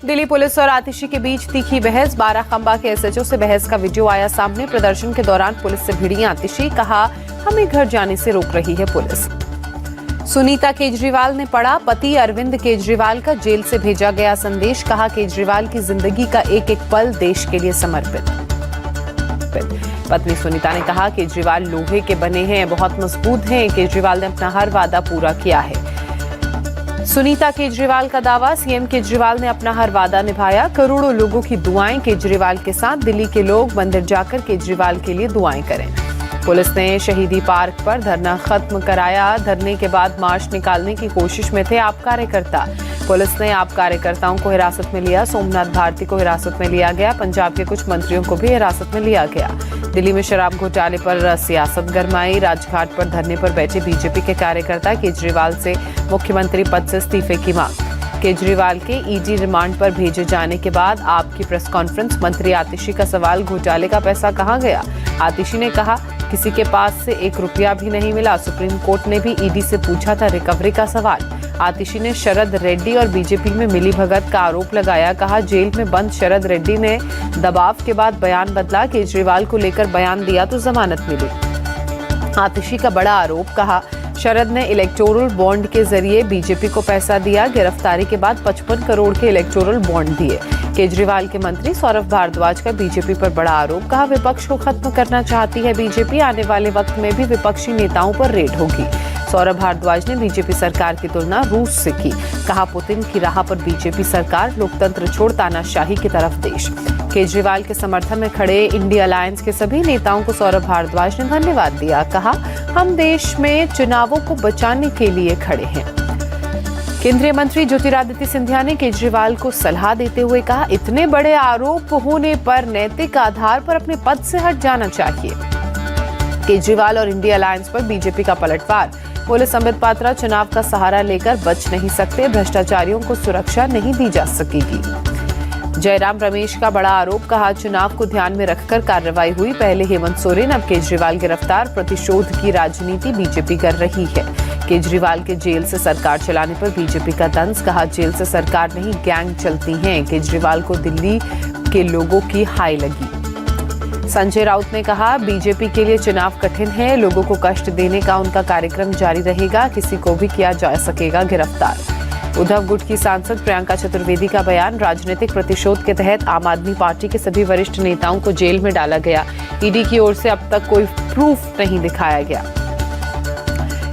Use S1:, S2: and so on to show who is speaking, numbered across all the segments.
S1: Delhi police और आतिशी के बीच तीखी बहस। बाराखंबा के एसएचओ से बहस का वीडियो आया सामने। प्रदर्शन के दौरान पुलिस से भिड़ी आतिशी, कहा हमें घर जाने से रोक रही है पुलिस। सुनीता केजरीवाल ने पढ़ा पति अरविंद केजरीवाल का जेल से भेजा गया संदेश। कहा केजरीवाल की जिंदगी का एक एक पल देश के लिए समर्पित। पत्नी सुनीता ने कहा केजरीवाल लोहे के बने हैं, बहुत मजबूत हैं। केजरीवाल ने अपना हर वादा पूरा किया है। सुनीता केजरीवाल का दावा, सीएम केजरीवाल ने अपना हर वादा निभाया। करोड़ों लोगों की दुआएं केजरीवाल के साथ। दिल्ली के लोग मंदिर जाकर केजरीवाल के लिए दुआएं करें। पुलिस ने शहीदी पार्क पर धरना खत्म कराया। धरने के बाद मार्च निकालने की कोशिश में थे आप कार्यकर्ता। पुलिस ने आप कार्यकर्ताओं को हिरासत में लिया। सोमनाथ भारती को हिरासत में लिया गया। पंजाब के कुछ मंत्रियों को भी हिरासत में लिया गया। दिल्ली में शराब घोटाले पर सियासत गरमाई। राजघाट पर धरने पर बैठे बीजेपी के कार्यकर्ता केजरीवाल से मुख्यमंत्री पद से इस्तीफे की मांग। केजरीवाल के ईडी रिमांड पर भेजे जाने के बाद आपकी प्रेस कॉन्फ्रेंस। मंत्री आतिशी का सवाल, घोटाले का पैसा कहां गया? आतिशी ने कहा किसी के पास से 1 रुपया भी नहीं मिला। सुप्रीम कोर्ट ने भी ईडी से पूछा था रिकवरी का सवाल। आतिशी ने शरद रेड्डी और बीजेपी में मिलीभगत का आरोप लगाया। कहा जेल में बंद शरद रेड्डी ने दबाव के बाद बयान बदला। केजरीवाल को लेकर बयान दिया तो जमानत मिली। आतिशी का बड़ा आरोप, कहा शरद ने इलेक्टोरल बॉन्ड के जरिए बीजेपी को पैसा दिया। गिरफ्तारी के बाद 55 करोड़ के इलेक्टोरल बॉन्ड दिए। केजरीवाल के मंत्री सौरभ भारद्वाज का बीजेपी पर बड़ा आरोप। कहा विपक्ष को खत्म करना चाहती है बीजेपी। आने वाले वक्त में भी विपक्षी नेताओं पर रेड होगी। सौरभ भारद्वाज ने बीजेपी सरकार की तुलना रूस से की। कहा पुतिन की राह पर बीजेपी सरकार, लोकतंत्र छोड़ तानाशाही की तरफ देश। केजरीवाल के समर्थन में खड़े इंडिया अलायंस के सभी नेताओं को सौरभ भारद्वाज ने धन्यवाद दिया। कहा हम देश में चुनावों को बचाने के लिए खड़े हैं। केंद्रीय मंत्री ज्योतिरादित्य सिंधिया ने केजरीवाल को सलाह देते हुए कहा इतने बड़े आरोप होने पर नैतिक आधार पर अपने पद से हट जाना चाहिए। केजरीवाल और इंडिया अलायंस पर बीजेपी का पलटवार। बोले संबित पात्रा चुनाव का सहारा लेकर बच नहीं सकते। भ्रष्टाचारियों को सुरक्षा नहीं दी जा सकेगी। जयराम रमेश का बड़ा आरोप। कहा चुनाव को ध्यान में रखकर कार्रवाई हुई। पहले हेमंत सोरेन, अब केजरीवाल गिरफ्तार। प्रतिशोध की राजनीति बीजेपी कर रही है। केजरीवाल के जेल से सरकार चलाने पर बीजेपी का तंज। कहा जेल से सरकार नहीं गैंग चलती हैं। केजरीवाल को दिल्ली के लोगों की हाई लगी। संजय राउत ने कहा बीजेपी के लिए चुनाव कठिन है। लोगों को कष्ट देने का उनका कार्यक्रम जारी रहेगा। किसी को भी किया जा सकेगा गिरफ्तार। उद्धव गुट की सांसद प्रियंका चतुर्वेदी का बयान। राजनीतिक प्रतिशोध के तहत आम आदमी पार्टी के सभी वरिष्ठ नेताओं को जेल में डाला गया। ईडी की ओर से अब तक कोई प्रूफ नहीं दिखाया गया।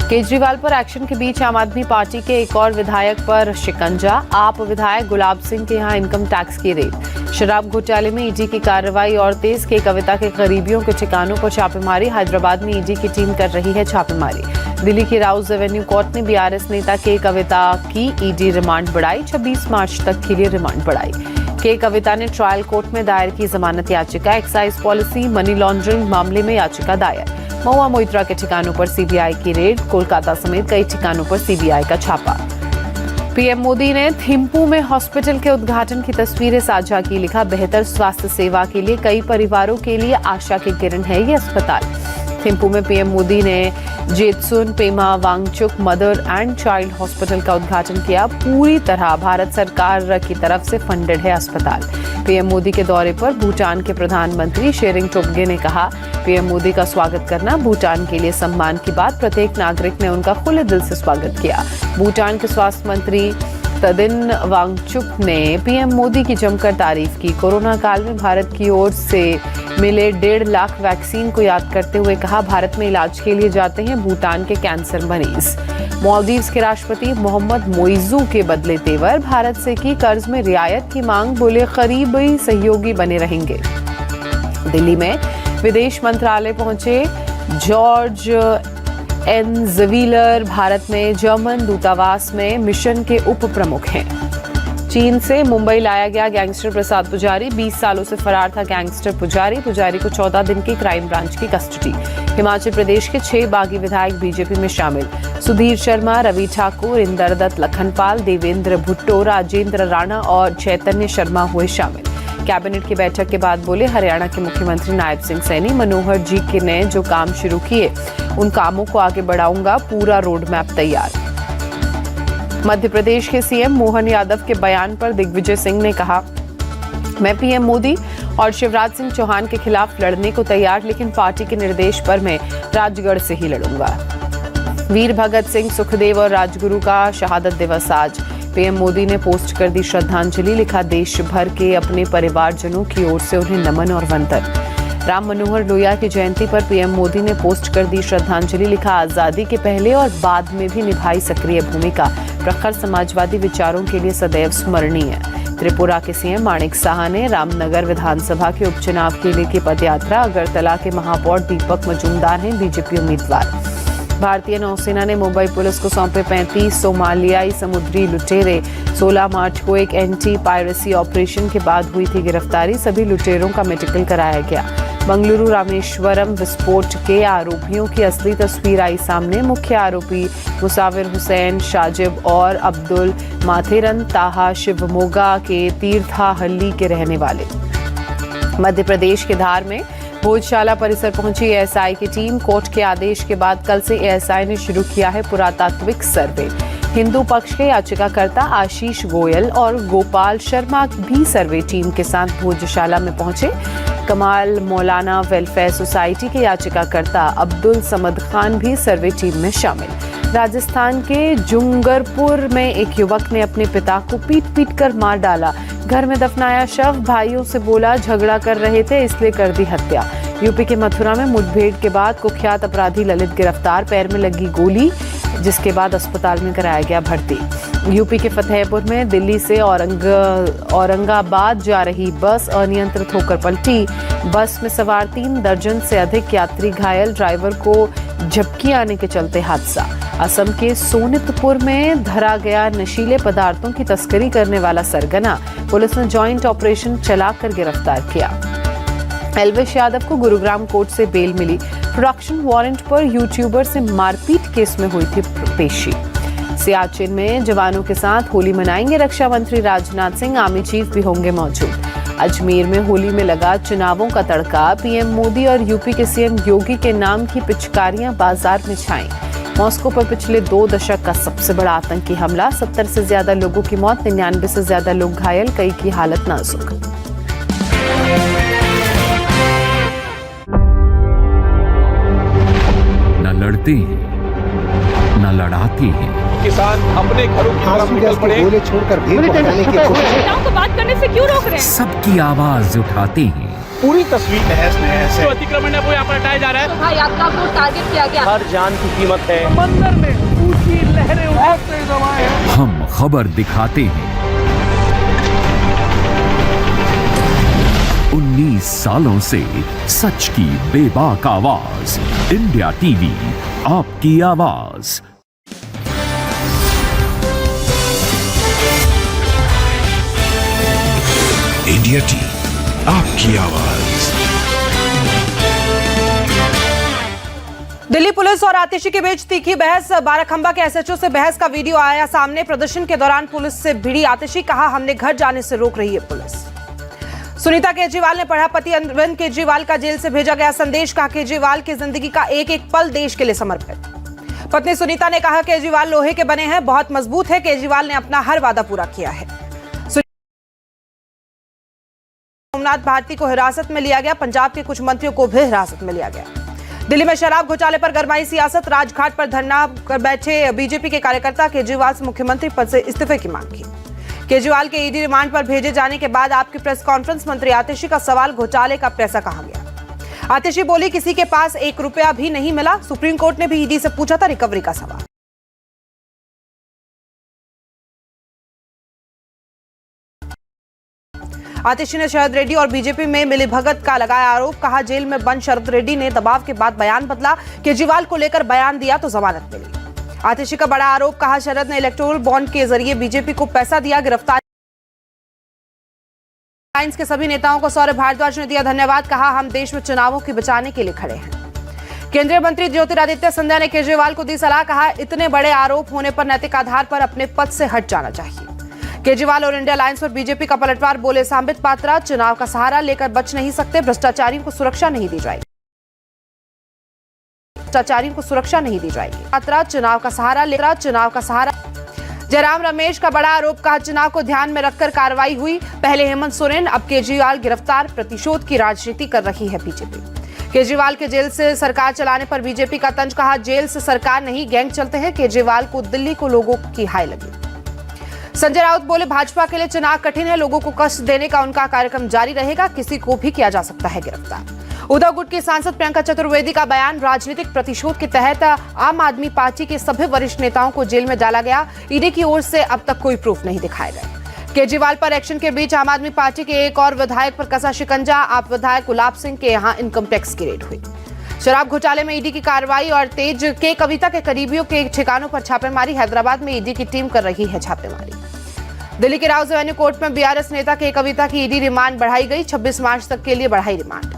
S1: केजरीवाल पर एक्शन के बीच आम आदमी पार्टी के एक और विधायक पर शिकंजा। आप विधायक गुलाब सिंह के यहां इनकम टैक्स की रेड। शराब घोटाले में ईडी की कार्रवाई और तेज। के कविता के करीबियों के ठिकानों पर छापेमारी। हैदराबाद में ईडी की टीम कर रही है छापेमारी। दिल्ली की राउज एवेन्यू कोर्ट ने बीआरएस नेता के कविता की ईडी रिमांड बढ़ाई। 26 मार्च तक के लिए रिमांड बढ़ाई। के कविता ने ट्रायल कोर्ट में दायर की जमानत याचिका। एक्साइज पॉलिसी मनी लॉन्ड्रिंग मामले में याचिका दायर। महुआ मोइत्रा के ठिकानों पर सीबीआई की रेड। कोलकाता समेत कई ठिकानों पर सीबीआई का छापा। पीएम मोदी ने थिम्पू में हॉस्पिटल के उद्घाटन की तस्वीरें साझा की। लिखा बेहतर स्वास्थ्य सेवा के लिए कई परिवारों के लिए आशा की किरण है ये अस्पताल। थिम्पू में पीएम मोदी ने Jetsun Pema Wangchuck mother and child hospital का उद्घाटन किया। पूरी तरह भारत सरकार की तरफ से फंडेड है अस्पताल। पीएम मोदी के दौरे पर भूटान के प्रधानमंत्री शेरिंग टोब्गे ने कहा पीएम मोदी का स्वागत करना भूटान के लिए सम्मान की बात। प्रत्येक नागरिक ने उनका खुले दिल से स्वागत किया। भूटान के स्वास्थ्य मंत्री तदिन वांगचुक ने पीएम मोदी की जमकर तारीफ की। कोरोना काल में भारत की ओर से मिले 1.5 लाख वैक्सीन को याद करते हुए कहा भारत में इलाज के लिए जाते हैं भूटान के कैंसर मरीज। मालदीव्स के राष्ट्रपति मोहम्मद मोइजू के बदले तेवर। भारत से की कर्ज में रियायत की मांग। बोले करीबी सहयोगी बने रहेंगे। दिल्ली में विदेश मंत्रालय पहुंचे जॉर्ज एन ज़वीलर। भारत में जर्मन दूतावास में मिशन के उप प्रमुख हैं। चीन से मुंबई लाया गया गैंगस्टर प्रसाद पुजारी। 20 सालों से फरार था गैंगस्टर पुजारी को 14 दिन की क्राइम ब्रांच की कस्टडी। हिमाचल प्रदेश के 6 बागी विधायक बीजेपी में शामिल। सुधीर शर्मा, रवि ठाकुर, इंदर दत्त लखनपाल, देवेंद्र भुट्टो, राजेंद्र राणा और चैतन्य शर्मा हुए शामिल। कैबिनेट की बैठक के बाद बोले हरियाणा के मुख्यमंत्री नायब सिंह सैनी। मनोहर जी के ने जो काम शुरू किए उन कामों को आगे बढ़ाऊंगा। पूरा रोड मैप तैयार। मध्य प्रदेश के सीएम मोहन यादव के बयान पर दिग्विजय सिंह ने कहा, मैं पीएम मोदी और शिवराज सिंह चौहान के खिलाफ लड़ने को तैयार, लेकिन पार्टी के निर्देश पर मैं राजगढ़ से ही लड़ूंगा। वीर भगत सिंह, सुखदेव और राजगुरु का शहादत दिवस आज। पीएम मोदी ने पोस्ट कर दी श्रद्धांजलि, लिखा, देश भर के अपने परिवारजनों की ओर से उन्हें नमन और वंदन। राम मनोहर लोहिया की जयंती पर पीएम मोदी ने पोस्ट कर दी श्रद्धांजलि, लिखा, आजादी के पहले और बाद में भी निभाई सक्रिय भूमिका, प्रखर समाजवादी विचारों के लिए सदैव स्मरणीय। त्रिपुरा के सीएम माणिक साहा ने रामनगर विधानसभा के उपचुनाव के लिए की पदयात्रा। अगरतला के महापौर दीपक मजूमदार हैं बीजेपी उम्मीदवार। भारतीय नौसेना ने मुंबई पुलिस को सौंपे 35 सोमालियाई समुद्री लुटेरे। 16 मार्च को एक एंटी पायरेसी ऑपरेशन के बाद हुई थी गिरफ्तारी। सभी लुटेरों का मेडिकल कराया गया। बंगलुरु रामेश्वरम विस्फोट के आरोपियों की असली तस्वीर आई सामने। मुख्य आरोपी मुसाविर हुसैन, शाजिब और अब्दुल माथेरन ताहा शिवमोगा के तीर्थाहल्ली के रहने वाले। मध्य प्रदेश के धार में भोजशाला परिसर पहुंची एएसआई की टीम। कोर्ट के आदेश के बाद कल से एएसआई ने शुरू किया है पुरातात्विक सर्वे। हिंदू पक्ष के याचिकाकर्ता आशीष गोयल और गोपाल शर्मा भी सर्वे टीम के साथ भोजशाला में पहुंचे। कमाल मौलाना वेलफेयर सोसाइटी के याचिकाकर्ता अब्दुल समद खान भी सर्वे टीम में शामिल। राजस्थान के जुंगरपुर में एक युवक ने अपने पिता को पीट कर मार डाला। घर में दफनाया शव, भाइयों से बोला झगड़ा कर रहे थे इसलिए कर दी हत्या। यूपी के मथुरा में मुठभेड़ के बाद कुख्यात अपराधी ललित गिरफ्तार, पैर में लगी गोली, जिसके बाद अस्पताल में कराया गया भर्ती। यूपी के फतेहपुर में दिल्ली से औरंगाबाद जा रही बस अनियंत्रित होकर पलटी। बस में सवार 3 दर्जन से अधिक यात्री घायल, ड्राइवर को झपकी आने के चलते हादसा। असम के सोनितपुर में धरा गया नशीले पदार्थों की तस्करी करने वाला सरगना, पुलिस ने जॉइंट ऑपरेशन चलाकर गिरफ्तार किया। एल्विश यादव को गुरुग्राम कोर्ट से बेल मिली। प्रोडक्शन वारंट पर यूट्यूबर से मारपीट केस में हुई थी पेशी। सियाचिन में जवानों के साथ होली मनाएंगे रक्षा मंत्री राजनाथ सिंह, आर्मी चीफ भी होंगे मौजूद। अजमेर में होली में लगा चुनावों का तड़का। पीएम मोदी और यूपी के सीएम योगी के नाम की पिचकारियां बाजार में छाईं। मॉस्को पर पिछले 2 दशक का सबसे बड़ा आतंकी हमला, 70 से ज्यादा लोगों की मौत, 99 से ज्यादा लोग घायल, कई की हालत नाजुक।
S2: न लड़ते हैं न लड़ाते हैं।
S3: किसान अपने घरों की तरफ निकल पड़े, गोले छोड़कर भीड़ पकड़ने की कोशिश।
S4: नेताओं को बात करने से क्यों रोक रहे हैं?
S2: सबकी आवाज उठाते हैं।
S3: पूरी तस्वीर तहस नहस है।
S5: जो अतिक्रमण है वो यहाँ पर हटाया जा रहा है।
S4: शोभा यात्रा को टारगेट किया गया।
S3: हर जान की कीमत है।
S5: मंदिर में ऊंची लहरें उठते हुए
S2: हम खबर दिखाते हैं। 19 सालों से सच की बेबाक आवाज। इंडिया टीवी, आपकी आवाज।
S6: इंडिया टीवी, आपकी आवाज।
S7: दिल्ली पुलिस और आतिशी के बीच तीखी बहस। बाराखंबा के एसएचओ से बहस का वीडियो आया सामने। प्रदर्शन के दौरान पुलिस से भिड़ी आतिशी, कहा हमने घर जाने से रोक रही है पुलिस। सुनीता केजरीवाल ने पढ़ा पति अरविंद केजरीवाल का जेल से भेजा गया संदेश, कहा केजरीवाल की जिंदगी का एक एक पल देश के लिए समर्पित। पत्नी सुनीता ने कहा केजरीवाल लोहे के बने हैं, बहुत मजबूत है, केजरीवाल ने अपना हर वादा पूरा किया है। सोमनाथ भारती को हिरासत में लिया गया, पंजाब के कुछ मंत्रियों को भी हिरासत में लिया गया। दिल्ली में शराब घोटाले पर गरमाई सियासत, राजघाट पर धरना कर बैठे बीजेपी के कार्यकर्ता, केजरीवाल से मुख्यमंत्री पद से इस्तीफे की मांग की। केजरीवाल के ईडी रिमांड पर भेजे जाने के बाद आपकी प्रेस कॉन्फ्रेंस, मंत्री आतिशी का सवाल, घोटाले का पैसा कहां गया। आतिशी बोली किसी के पास 1 रुपया भी नहीं मिला। सुप्रीम कोर्ट ने भी ईडी से पूछा था रिकवरी का सवाल। आतिशी ने शरद रेड्डी और बीजेपी में मिलीभगत का लगाया आरोप, कहा जेल में बंद शरद रेड्डी ने दबाव के बाद बयान बदला, केजरीवाल को लेकर बयान दिया तो जमानत मिली। आतिशी का बड़ा आरोप, कहा शरद ने इलेक्टोरल बॉन्ड के जरिए बीजेपी को पैसा दिया। गिरफ्तार लायंस के सभी नेताओं को सौरभ भारद्वाज ने दिया धन्यवाद, कहा हम देश में चुनावों की बचाने के लिए खड़े हैं। केंद्रीय मंत्री ज्योतिरादित्य सिंधिया ने केजरीवाल को दी सलाह, कहा इतने बड़े आरोप होने पर नैतिक आधार पर अपने पद से हट जाना चाहिए। केजरीवाल और इंडिया अलायंस पर बीजेपी का पलटवार, बोले सांबित पात्रा चुनाव का सहारा लेकर बच नहीं सकते, भ्रष्टाचारियों को सुरक्षा नहीं दी जाएगी। भ्रष्टाचारियों को सुरक्षा नहीं दी जाएगी। पात्रा चुनाव का सहारा लेकर जयराम रमेश का बड़ा आरोप, कहा चुनाव को ध्यान में रखकर कार्रवाई हुई। पहले हेमंत सोरेन, अब केजरीवाल गिरफ्तार, प्रतिशोध की राजनीति कर रही है बीजेपी। केजरीवाल के जेल से सरकार चलाने पर बीजेपी का तंज, कहा जेल से सरकार नहीं गैंग चलते हैं। केजरीवाल को दिल्ली को लोगों की हाय लगी। संजय राउत बोले, भाजपा के लिए चुनाव कठिन है, लोगों को कष्ट देने का उनका कार्यक्रम जारी रहेगा, किसी को भी किया जा सकता है गिरफ्तार। उद्धव गुट की सांसद प्रियंका चतुर्वेदी का बयान, राजनीतिक प्रतिशोध के तहत आम आदमी पार्टी के सभी वरिष्ठ नेताओं को जेल में डाला गया, ईडी की ओर से अब तक कोई प्रूफ नहीं दिखाए गए। केजरीवाल पर एक्शन के बीच आम आदमी पार्टी के एक और विधायक पर कसा शिकंजा, आप विधायक गुलाब सिंह के यहां इनकम टैक्स की रेड हुई। शराब घोटाले में ईडी की कार्रवाई और तेज के कविता के करीबियों के ठिकानों पर छापेमारी, हैदराबाद में ईडी की टीम कर रही है छापेमारी। दिल्ली के राउज एवेन्यू कोर्ट में बीआरएस नेता के कविता की ईडी रिमांड बढ़ाई गई, 26 मार्च तक के लिए बढ़ाई रिमांड।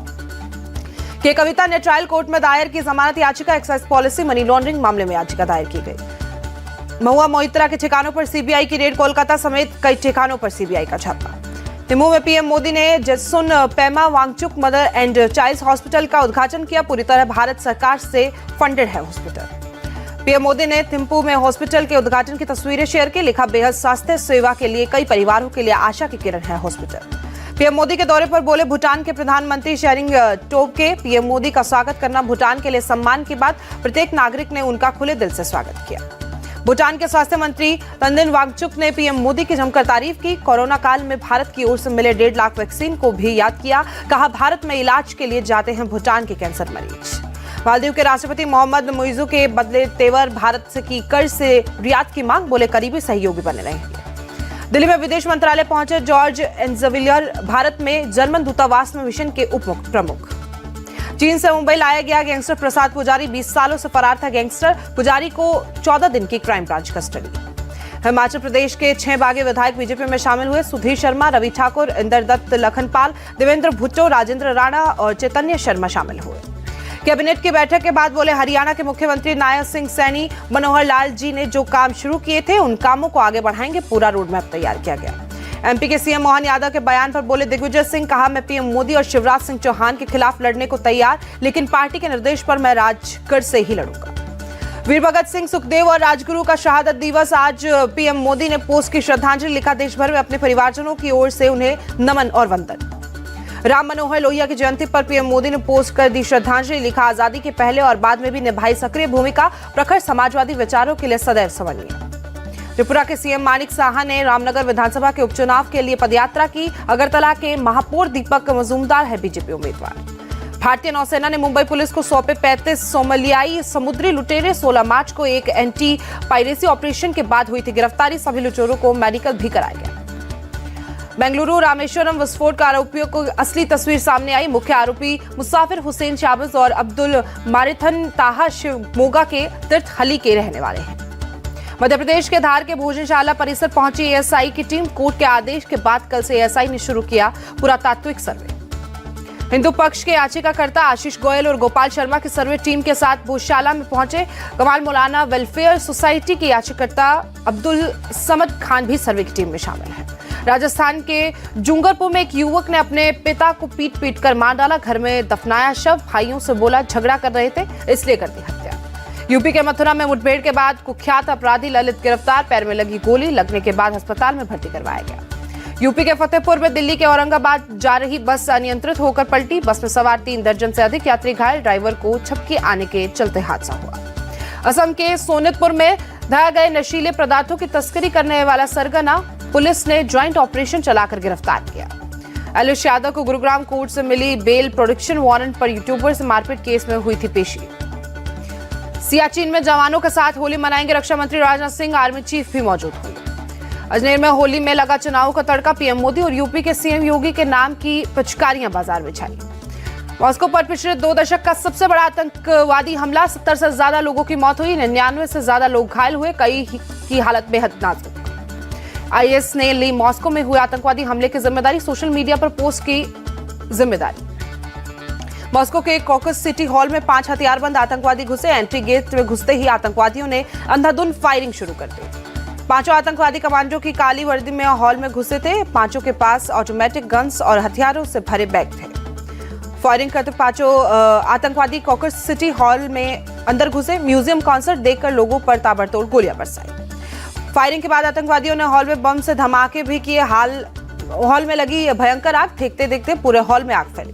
S7: के कविता ने ट्रायल कोर्ट में दायर की जमानत याचिका, एक्साइज पॉलिसी मनी लॉन्ड्रिंग मामले में याचिका दायर की गई। महुआ मोइत्रा के ठिकानों पर सीबीआई की रेड, कोलकाता समेत कई ठिकानों पर सीबीआई का छापा। टिम्बू में पीएम मोदी ने Jetsun Pema Wangchuck mother and child hospital का उद्घाटन किया, पूरी तरह भारत सरकार से फंडेड है हॉस्पिटल। पीएम मोदी ने थिम्पू में हॉस्पिटल के उद्घाटन की तस्वीरें शेयर की, लिखा बेहद स्वास्थ्य सेवा के लिए कई परिवारों के लिए आशा की किरण है हॉस्पिटल। पीएम मोदी के दौरे पर बोले भूटान के प्रधानमंत्री शेरिंग टोब्गे, पीएम मोदी का स्वागत करना भूटान के लिए सम्मान की बात, प्रत्येक नागरिक ने उनका खुले दिल से स्वागत किया। भूटान के स्वास्थ्य मंत्री तंदिन वांगचुक ने पीएम मोदी की जमकर तारीफ की, कोरोना काल में भारत की ओर से मिले 1.5 लाख वैक्सीन को भी याद किया, कहा भारत में इलाज के लिए जाते हैं भूटान के कैंसर मरीज। मालदीव के राष्ट्रपति मोहम्मद मुइज़ू के बदले तेवर भारत से की कर्ज से रियायत की मांग, बोले करीबी सहयोगी बने रहेंगे। दिल्ली में विदेश मंत्रालय पहुंचे जॉर्ज एंजविलियर, भारत में जर्मन दूतावास में मिशन के उप प्रमुख। चीन से मुंबई लाया गया गैंगस्टर प्रसाद पुजारी, 20 सालों से फरार था गैंगस्टर पुजारी को 14 दिन की crime branch custody. Himachal Pradesh के 6 बागी विधायक बीजेपी में शामिल हुए, सुधीर शर्मा, रवि ठाकुर, इंदर दत्त, लखनपाल, देवेंद्र भुट्टो, राजेंद्र राणा और चैतन्य शर्मा शामिल हुए। कैबिनेट की बैठक के बाद बोले हरियाणा के मुख्यमंत्री नायब सिंह सैनी, मनोहर लाल जी ने जो काम शुरू किए थे उन कामों को आगे बढ़ाएंगे, पूरा रोड मैप तैयार किया गया। एमपी के सीएम मोहन यादव के बयान पर बोले दिग्विजय सिंह, कहा मैं पीएम मोदी और शिवराज सिंह चौहान के खिलाफ लड़ने को तैयार, लेकिन पार्टी के निर्देश पर मैं राजगढ़ से ही लड़ूंगा। वीर भगत सिंह, सुखदेव और राजगुरु का शहादत दिवस, आज पीएम मोदी ने पोस्ट की श्रद्धांजलि, लिखा देश भर में अपने परिवारजनों की ओर से उन्हें नमन और वंदन। राम मनोहर लोहिया की जयंती पर पीएम मोदी ने पोस्ट कर दी श्रद्धांजलि, लिखा आजादी के पहले और बाद में भी निभाई सक्रिय भूमिका, प्रखर समाजवादी विचारों के लिए सदैव स्मरणीय। त्रिपुरा के सीएम मानिक साहा ने रामनगर विधानसभा के उपचुनाव के लिए पदयात्रा की, अगरतला के महापौर दीपक मजूमदार है बीजेपी उम्मीदवार। भारतीय नौसेना ने मुंबई पुलिस को सौंपे 35 सोमालियाई समुद्री लुटेरे, 16 मार्च को एक एंटी पायरेसी ऑपरेशन के बाद हुई थी गिरफ्तारी, सभी लुटेरों को मेडिकल भी कराया गया। बेंगलुरु रामेश्वरम विस्फोट का आरोपियों को असली तस्वीर सामने आई, मुख्य आरोपी मुसाफिर हुसैन शाबज और अब्दुल मारिथन ताहा शिवमोगा के तीर्थहली के रहने वाले हैं। मध्य प्रदेश के धार के भोजनशाला परिसर पहुंची एएसआई की टीम, कोर्ट के आदेश के बाद कल से एएसआई ने शुरू किया पुरातात्विक सर्वे। हिंदू पक्ष के याचिकाकर्ता आशीष गोयल और गोपाल शर्मा की सर्वे टीम के साथ भोजशाला में पहुंचे। कमाल मौलाना वेलफेयर सोसाइटी के याचिकाकर्ता अब्दुल समद खान भी सर्वे की टीम में शामिल है। राजस्थान के जुंगरपुर में एक युवक ने अपने पिता को पीट कर मार डाला, घर में दफनाया शव, भाइयों से बोला झगड़ा कर रहे थे इसलिए कर दी हत्या। यूपी के मथुरा में मुठभेड़ के बाद कुख्यात अपराधी ललित गिरफ्तार, पैर में लगी गोली लगने के बाद अस्पताल में भर्ती करवाया गया। यूपी के फतेहपुर में दिल्ली के औरंगाबाद जा रही बस अनियंत्रित होकर पलटी, बस में सवार 3 दर्जन से अधिक यात्री घायल, ड्राइवर को झपकी आने के चलते हादसा हुआ। असम के सोनितपुर में धराए गए नशीले पदार्थों की तस्करी करने वाला सरगना पुलिस ने ज्वाइंट ऑपरेशन चलाकर गिरफ्तार किया। एलिश यादव को गुरुग्राम कोर्ट से मिली बेल, प्रोडक्शन वारंट पर यूट्यूबर से मारपीट केस में हुई थी पेशी। सियाचिन में जवानों के साथ होली मनाएंगे रक्षा मंत्री राजनाथ सिंह, आर्मी चीफ भी मौजूद होंगे। अजमेर में होली में लगा चुनाव का तड़का, पीएम मोदी और यूपी के सीएम योगी के नाम की पिचकारियां बाजार में छाई। मॉस्को पर पिछले 2 दशक का सबसे बड़ा आतंकवादी हमला, 70 से ज्यादा लोगों की मौत हुई, 99 से ज्यादा लोग घायल हुए, कई की हालत बेहद नाजुक। आईएस ने ली मॉस्को में हुए आतंकवादी हमले की जिम्मेदारी, सोशल मीडिया पर पोस्ट की जिम्मेदारी। मॉस्को के कॉकस सिटी हॉल में 5 हथियारबंद आतंकवादी घुसे, एंट्री गेट में घुसते ही आतंकवादियों ने अंधाधुंध फायरिंग शुरू कर दी। 5 आतंकवादी कमांडो की काली वर्दी में हॉल में घुसे थे, 5 के पास ऑटोमेटिक गन्स और हथियारों से भरे बैग थे। फायरिंग करते 5 आतंकवादी कॉकस सिटी हॉल में अंदर घुसे, म्यूजियम कॉन्सर्ट देखकर लोगों पर ताबड़तोड़ गोलियां बरसाई। फायरिंग के बाद आतंकवादियों ने हॉल में बम से धमाके भी किए। हॉल में लगी भयंकर आग देखते देखते पूरे हॉल में आग फैली।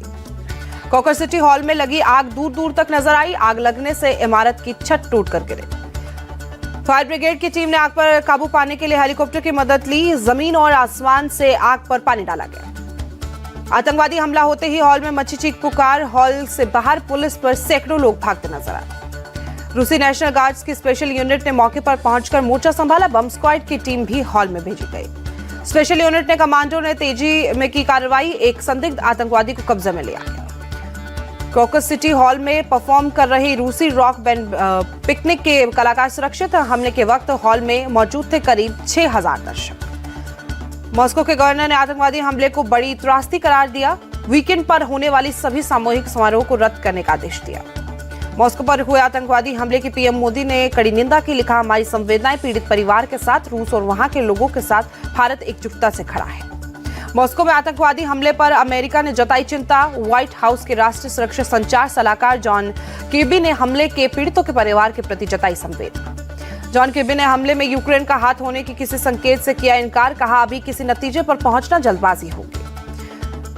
S7: कॉकर सिटी हॉल में लगी आग दूर दूर तक नजर आई। आग लगने से इमारत की छत टूटकर गिरी। फायर ब्रिगेड की टीम ने आग पर काबू पाने के लिए हेलीकॉप्टर की मदद ली। जमीन और आसमान से आग पर पानी डाला गया। आतंकवादी हमला होते ही हॉल में मची चीख पुकार। हॉल से बाहर पुलिस पर सैकड़ों लोग भागते नजर आए। रूसी नेशनल गार्ड्स की स्पेशल यूनिट ने मौके पर पहुंचकर मोर्चा संभाला। बम स्क्वाड की टीम भी हॉल में भेजी गई। स्पेशल यूनिट ने कमांडो ने तेजी में की कार्रवाई। एक संदिग्ध आतंकवादी को कब्जे में लिया गया। क्रॉकस सिटी हॉल में परफॉर्म कर रहे रूसी रॉक बैंड पिकनिक के कलाकार सुरक्षित। हमले के वक्त हॉल में मौजूद थे करीब 6000 दर्शक। मॉस्को के गवर्नर ने आतंकवादी हमले को बड़ी त्रासदी करार दिया। वीकेंड पर होने वाली सभी सामूहिक समारोह को रद्द करने का आदेश दिया। मॉस्को पर हुए आतंकवादी हमले की पीएम मोदी ने कड़ी निंदा की। लिखा, हमारी संवेदनाएं पीड़ित परिवार के साथ, रूस और वहां के लोगों के साथ भारत एकजुटता से खड़ा है। मॉस्को में आतंकवादी हमले पर अमेरिका ने जताई चिंता। व्हाइट हाउस के राष्ट्रीय सुरक्षा संचार सलाहकार जॉन किर्बी ने हमले के पीड़ितों के परिवार के प्रति जताई संवेदना। जॉन किर्बी ने हमले में यूक्रेन का हाथ होने की किसी संकेत से किया इनकार। कहा, अभी किसी नतीजे पर पहुंचना जल्दबाजी होगी।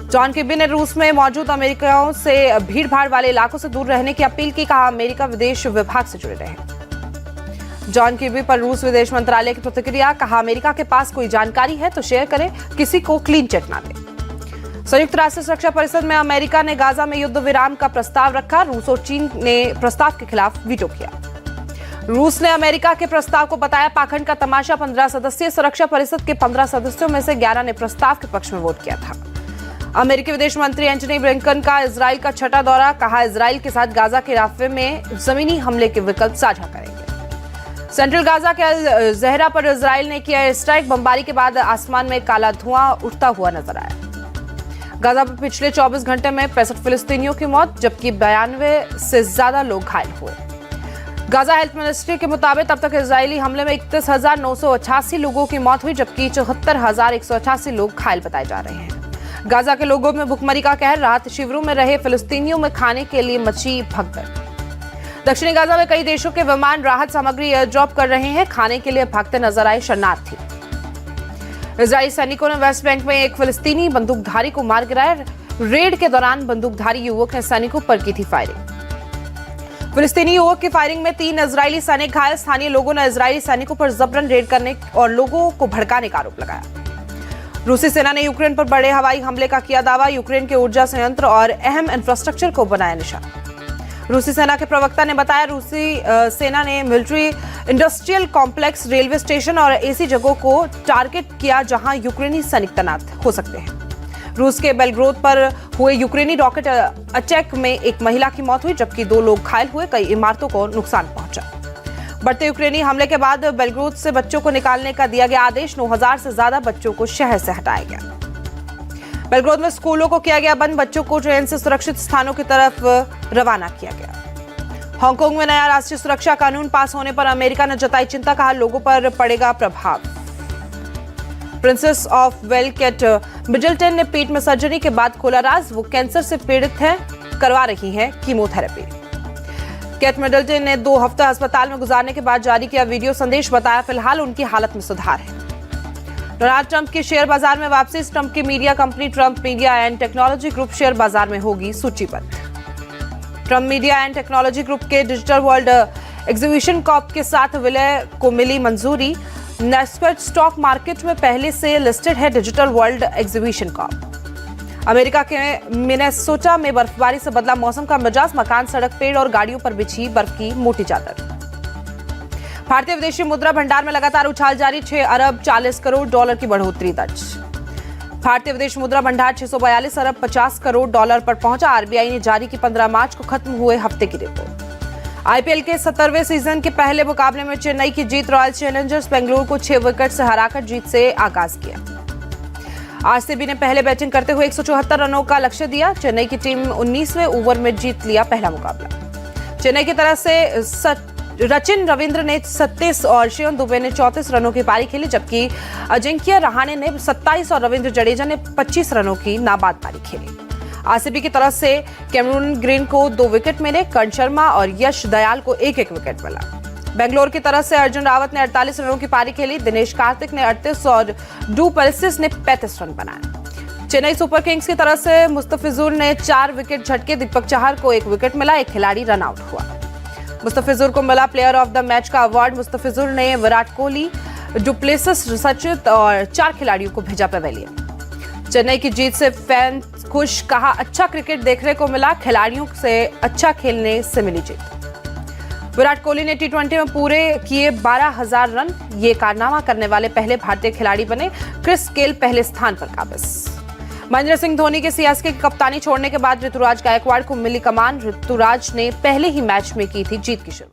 S7: जॉन किर्बी ने रूस में मौजूद अमेरिकियों से भीड़-भाड़ वाले इलाकों से दूर रहने की अपील की। कहा, अमेरिका विदेश विभाग से जुड़े रहे। जॉन किर्बी पर रूस विदेश मंत्रालय की प्रतिक्रिया। कहा, अमेरिका के पास कोई जानकारी है तो शेयर करें, किसी को क्लीन चिट ना दें। संयुक्त राष्ट्र सुरक्षा परिषद में अमेरिका ने गाजा में युद्ध विराम का प्रस्ताव रखा। रूस और चीन ने प्रस्ताव के खिलाफ वीटो किया। रूस ने अमेरिका के प्रस्ताव को बताया पाखंड का तमाशा। 15 सदस्यीय सुरक्षा परिषद के 15 सदस्यों में से 11 ने प्रस्ताव के पक्ष में वोट किया था। अमेरिकी विदेश मंत्री एंटनी ब्लिंकन का इजराइल का छठा दौरा। कहा, इजराइल के साथ गाजा के राफे में जमीनी हमले के विकल्प साझा करेंगे। सेंट्रल गाजा के अल जहरा पर इजराइल ने किया स्ट्राइक। बमबारी के बाद आसमान में काला धुआं उठता हुआ नजर आया। गाजा पर पिछले 24 घंटे में 65 फिलिस्तीनियों की मौत, जबकि 92 से ज्यादा लोग घायल हुए। गाजा हेल्थ मिनिस्ट्री के मुताबिक अब तक इजरायली हमले में 31,988 लोगों की मौत हुई, जबकि 74,188 लोग घायल बताए जा रहे हैं। गाजा के लोगों में भुखमरी का कहर। राहत शिविरों में रहे फिलिस्तीनियों में खाने के लिए मची भगदड़। दक्षिणी गाजा में कई देशों के विमान राहत सामग्री एयर ड्रॉप कर रहे हैं। खाने के लिए भागते नजर आए शरणार्थी। इजरायली सैनिकों ने वेस्ट बैंक में एक फिलिस्तीनी बंदूकधारी को मार गिराया। रेड के दौरान बंदूकधारी युवक ने सैनिकों पर की थी फायरिंग। फिलिस्तीनी युवक की फायरिंग में 3 इजरायली सैनिक घायल। स्थानीय लोगों ने इजरायली सैनिकों पर जबरन रेड करने और लोगों को भड़काने का आरोप लगाया। रूसी सेना ने यूक्रेन पर बड़े हवाई हमले का किया दावा। यूक्रेन के ऊर्जा संयंत्र और अहम इंफ्रास्ट्रक्चर को बनाया निशाना। रूसी सेना के प्रवक्ता ने बताया, रूसी सेना ने military industrial complex, railway station और ऐसी जगहों को टारगेट किया जहां यूक्रेनी सैनिक तैनात हो सकते हैं। रूस के बेलग्रोद पर हुए यूक्रेनी रॉकेट अटैक में एक महिला की मौत हुई, जबकि 2 लोग घायल हुए। कई इमारतों को नुकसान पहुंचा। बढ़ते यूक्रेनी हमले के बाद बेलग्रोद से बच्चों को निकालने का दिया गया आदेश। 9000 से ज्यादा बच्चों को शहर से हटाया गया। बेलग्रोद में स्कूलों को किया गया बंद। बच्चों को ट्रेन से सुरक्षित स्थानों की तरफ रवाना किया गया। हांगकांग में नया राष्ट्रीय सुरक्षा कानून पास होने पर अमेरिका ने जताई चिंता। कहा, लोगों पर पड़ेगा प्रभाव। Princess of well Kate Middleton ने पेट में सर्जरी के बाद खोला राज। वो कैंसर से पीड़ित हैं, करवा रही हैं कीमोथेरेपी। केट मिडलटन ने 2 हफ्ता अस्पताल में गुजारने के बाद जारी किया वीडियो संदेश। बताया, फिलहाल उनकी हालत में सुधार है। डोनाल्ड ट्रंप के शेयर बाजार में वापसी। ट्रंप की media company Trump media and technology group share बाजार में होगी सूचीबद्ध। Trump media and technology group के डिजिटल वर्ल्ड एग्जीबिशन कॉर्प के साथ विलय को मिली मंजूरी। नैस्डैक स्टॉक मार्केट में पहले से लिस्टेड है digital world exhibition Corp. America के मिनेसोटा में बर्फबारी से बदला मौसम का मिजाज। मकान, सड़क, पेड़ और गाड़ियों पर बिछी बर्फ की मोटी चादर। भारतीय विदेशी मुद्रा भंडार में लगातार उछाल जारी। 6 अरब 40 करोड़ डॉलर की बढ़ोतरी दर्ज। भारतीय विदेशी मुद्रा भंडार 642 अरब 50 करोड़ डॉलर पर पहुंचा। आरबीआई ने जारी की 15 मार्च को खत्म हुए हफ्ते की रिपोर्ट। आईपीएल के 70वें सीजन के पहले मुकाबले में चेन्नई की जीत। रॉयल चैलेंजर्स बेंगलुरु को 6 विकेट से हराकर जीत से आगाज किया। आरसीबी ने पहले बैटिंग करते हुए 174 रनों का लक्ष्य दिया। चेन्नई की टीम 19वें ओवर में जीत लिया पहला मुकाबला। चेन्नई की तरफ से रचिन रविंद्र ने 37 और शिवन दुबे ने 34 रनों की पारी खेली, जबकि अजिंक्य रहाणे ने 27 और रविंद्र जडेजा ने 25 रनों की नाबाद पारी खेली। आरसीबी की तरफ से कैमरून ग्रीन को 2 विकेट मिले। कर्ण शर्मा और यश दयाल को 1-1 विकेट मिला। बेंगलोर की तरफ से अर्जुन रावत ने 48 रनों की पारी खेली। दिनेश कार्तिक ने 38 और डू प्लेसिस ने 35 रन बनाए। चेन्नई सुपर किंग्स की तरफ से मुस्तफिजुर ने 4 विकेट झटके। दीपक चहर को 1 विकेट मिला, एक खिलाड़ी रन आउट हुआ। मुस्तफिजुर को मिला प्लेयर ऑफ द मैच का अवार्ड। मुस्तफिजुर ने विराट कोहली, डुप्लेसिस, सचिन और 4 खिलाड़ियों को भेजा पवेलियन। चेन्नई की जीत से फैंस खुश, कहा अच्छा क्रिकेट देखने को मिला, खिलाड़ियों से अच्छा खेलने से मिली जीत। विराट कोहली ने टी20 में पूरे किए 12,000 रन। ये कारनामा करने वाले पहले भारतीय खिलाड़ी बने। क्रिस गेल पहले स्थान पर काबिज। महेंद्र सिंह धोनी के सीएसके की कप्तानी छोड़ने के बाद ऋतुराज गायकवाड़ को मिली कमान। ऋतुराज ने पहले ही मैच में की थी जीत की शुरुआत।